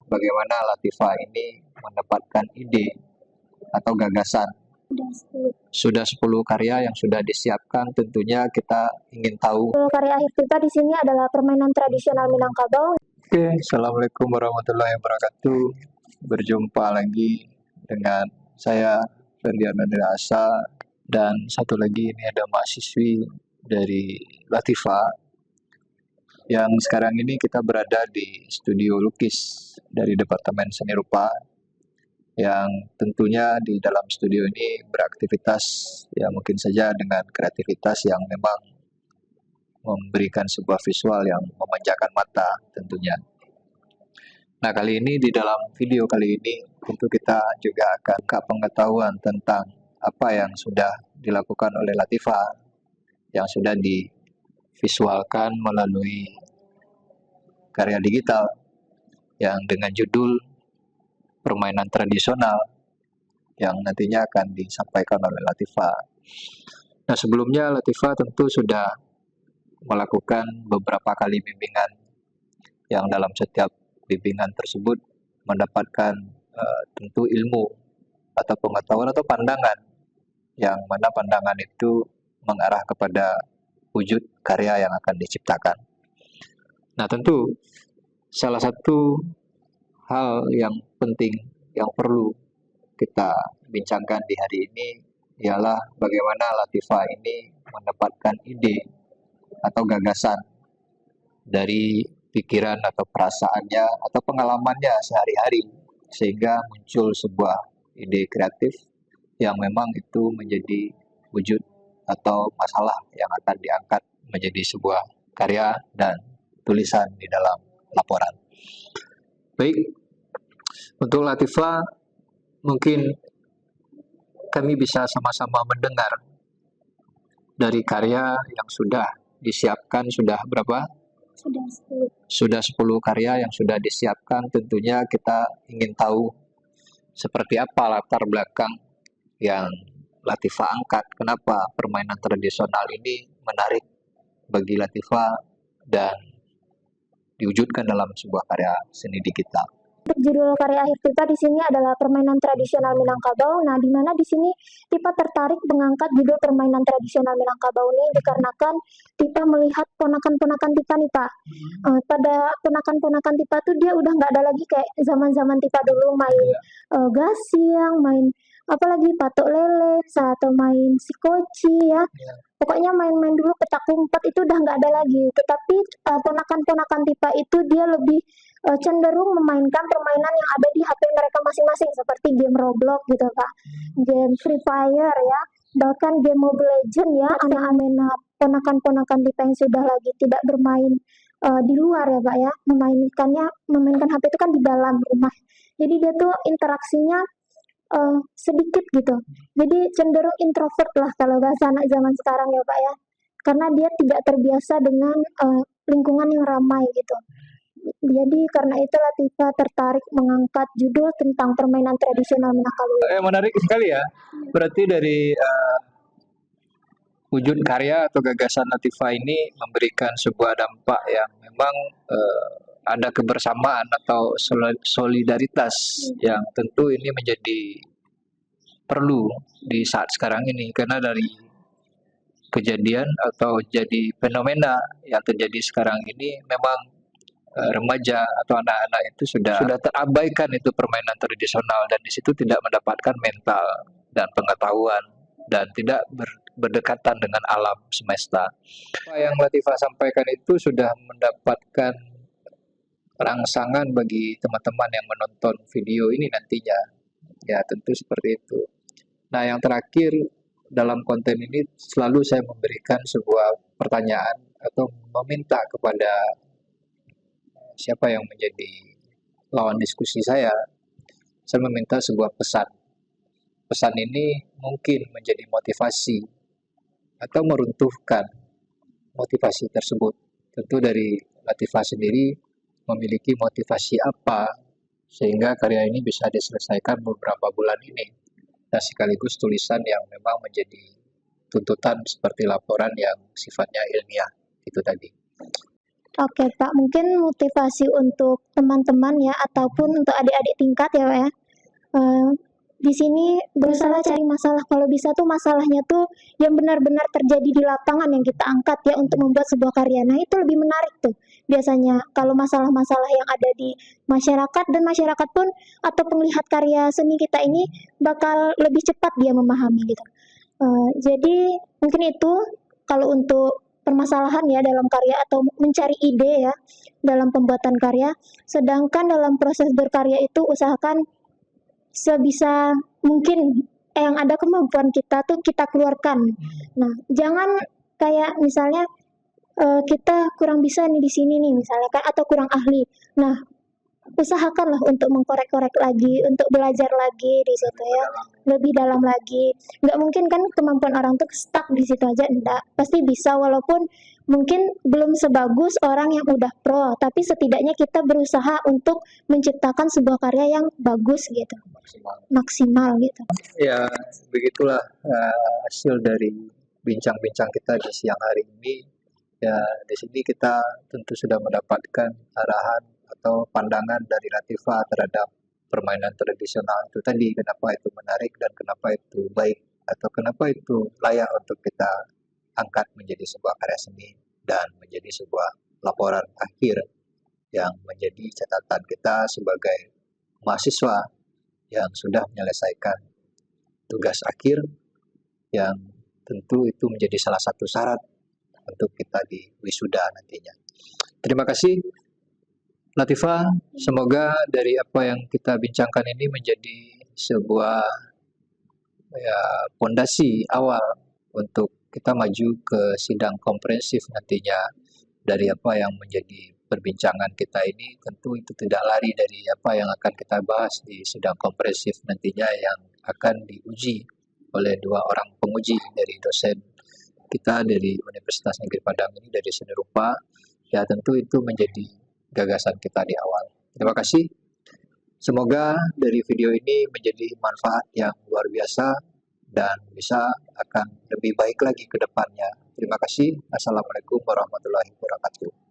bagaimana Latifah ini mendapatkan ide atau gagasan. Sudah 10 karya yang sudah disiapkan, tentunya kita ingin tahu. Karya akhir kita di sini adalah permainan tradisional Minangkabau. Oke, Assalamualaikum warahmatullahi wabarakatuh. Berjumpa lagi dengan saya, Rendiana Asa, dan satu lagi ini ada mahasiswi dari Latifah, yang sekarang ini kita berada di studio lukis dari Departemen Seni Rupa, yang tentunya di dalam studio ini beraktivitas ya mungkin saja dengan kreativitas yang memang memberikan sebuah visual yang memanjakan mata tentunya. Nah, kali ini di dalam video kali ini tentu kita juga akan ke pengetahuan tentang apa yang sudah dilakukan oleh Latifah, yang sudah divisualkan melalui karya digital yang dengan judul permainan tradisional yang nantinya akan disampaikan oleh Latifah. Nah, sebelumnya Latifah tentu sudah melakukan beberapa kali bimbingan, yang dalam setiap bimbingan tersebut mendapatkan tentu ilmu atau pengetahuan atau pandangan, yang mana pandangan itu mengarah kepada wujud karya yang akan diciptakan. Nah, tentu salah satu hal yang penting yang perlu kita bincangkan di hari ini ialah bagaimana Latifah ini mendapatkan ide atau gagasan dari pikiran atau perasaannya atau pengalamannya sehari-hari, sehingga muncul sebuah ide kreatif yang memang itu menjadi wujud atau masalah yang akan diangkat menjadi sebuah karya dan tulisan di dalam laporan. Baik, untuk Latifah mungkin kami bisa sama-sama mendengar dari karya yang sudah disiapkan. Sudah berapa? Sudah 10 karya yang sudah disiapkan. Tentunya kita ingin tahu seperti apa latar belakang yang Latifah angkat. Kenapa permainan tradisional ini menarik bagi Latifah dan diwujudkan dalam sebuah karya seni digital. Untuk judul karya akhir kita di sini adalah permainan tradisional Minangkabau. Nah, di mana di sini Tipa tertarik mengangkat judul permainan tradisional Minangkabau ini dikarenakan Tipa melihat ponakan-ponakan Tipa nih, Pak. Pada ponakan-ponakan Tipa tuh dia udah nggak ada lagi kayak zaman-zaman Tipa dulu main gasing, main apalagi patok lele, atau main sikoci ya. Pokoknya main-main dulu petak umpet itu udah nggak ada lagi. Tetapi ponakan-ponakan Tipa itu dia lebih cenderung memainkan permainan yang ada di HP mereka masing-masing, seperti game Roblox gitu, Pak, game Free Fire ya, bahkan game Mobile Legends ya. Anak-anak ponakan-ponakan Tipa yang sudah lagi tidak bermain di luar ya, Pak ya, memainkan HP itu kan di dalam rumah. Jadi dia tuh interaksinya sedikit gitu. Jadi cenderung introvert lah kalau bahasa anak zaman sekarang ya, Pak ya. Karena dia tidak terbiasa dengan lingkungan yang ramai gitu. Jadi karena itu Latifah tertarik mengangkat judul tentang permainan tradisional Minangkabau. Menarik sekali ya. Berarti dari wujud karya atau gagasan Latifah ini memberikan sebuah dampak yang memang ada kebersamaan atau solidaritas yang tentu ini menjadi perlu di saat sekarang ini, karena dari kejadian atau jadi fenomena yang terjadi sekarang ini memang remaja atau anak-anak itu sudah terabaikan itu permainan tradisional, dan di situ tidak mendapatkan mental dan pengetahuan dan tidak berdekatan dengan alam semesta. Apa yang Latifah sampaikan itu sudah mendapatkan rangsangan bagi teman-teman yang menonton video ini nantinya. Ya, tentu seperti itu. Nah, yang terakhir dalam konten ini selalu saya memberikan sebuah pertanyaan atau meminta kepada siapa yang menjadi lawan diskusi saya meminta sebuah pesan. Pesan ini mungkin menjadi motivasi atau meruntuhkan motivasi tersebut. Tentu dari Latifah sendiri memiliki motivasi apa sehingga karya ini bisa diselesaikan beberapa bulan ini, dan sekaligus tulisan yang memang menjadi tuntutan seperti laporan yang sifatnya ilmiah itu tadi. Oke Pak, mungkin motivasi untuk teman-teman ya ataupun untuk adik-adik tingkat ya Pak ya. Eh, di sini berusaha cari masalah, kalau bisa tuh masalahnya tuh yang benar-benar terjadi di lapangan yang kita angkat ya untuk membuat sebuah karya. Nah itu lebih menarik tuh biasanya kalau masalah-masalah yang ada di masyarakat, dan masyarakat pun atau penglihat karya seni kita ini bakal lebih cepat dia memahami gitu. Jadi mungkin itu kalau untuk permasalahan ya dalam karya atau mencari ide ya dalam pembuatan karya. Sedangkan dalam proses berkarya itu usahakan sebisa mungkin yang ada kemampuan kita tuh kita keluarkan. Nah, jangan kayak misalnya kita kurang bisa nih di sini nih misalnya kan, atau kurang ahli. Nah, usahakanlah untuk mengkorek-korek lagi, untuk belajar lagi di situ ya, lebih dalam lagi. Nggak mungkin kan kemampuan orang tuh stuck di situ aja, enggak. Pasti bisa walaupun mungkin belum sebagus orang yang udah pro, tapi setidaknya kita berusaha untuk menciptakan sebuah karya yang bagus gitu, maksimal gitu. Ya, begitulah hasil dari bincang-bincang kita di siang hari ini. Ya, di sini kita tentu sudah mendapatkan arahan atau pandangan dari Latifa terhadap permainan tradisional itu tadi, kenapa itu menarik dan kenapa itu baik atau kenapa itu layak untuk kita angkat menjadi sebuah karya seni dan menjadi sebuah laporan akhir yang menjadi catatan kita sebagai mahasiswa yang sudah menyelesaikan tugas akhir, yang tentu itu menjadi salah satu syarat untuk kita di wisuda nantinya. Terima kasih Latifa, semoga dari apa yang kita bincangkan ini menjadi sebuah ya, fondasi awal untuk kita maju ke sidang komprehensif nantinya. Dari apa yang menjadi perbincangan kita ini, tentu itu tidak lari dari apa yang akan kita bahas di sidang komprehensif nantinya yang akan diuji oleh dua orang penguji dari dosen kita dari Universitas Negeri Padang ini, dari seni rupa. Ya tentu itu menjadi gagasan kita di awal. Terima kasih. Semoga dari video ini menjadi manfaat yang luar biasa dan bisa akan lebih baik lagi ke depannya. Terima kasih. Assalamualaikum warahmatullahi wabarakatuh.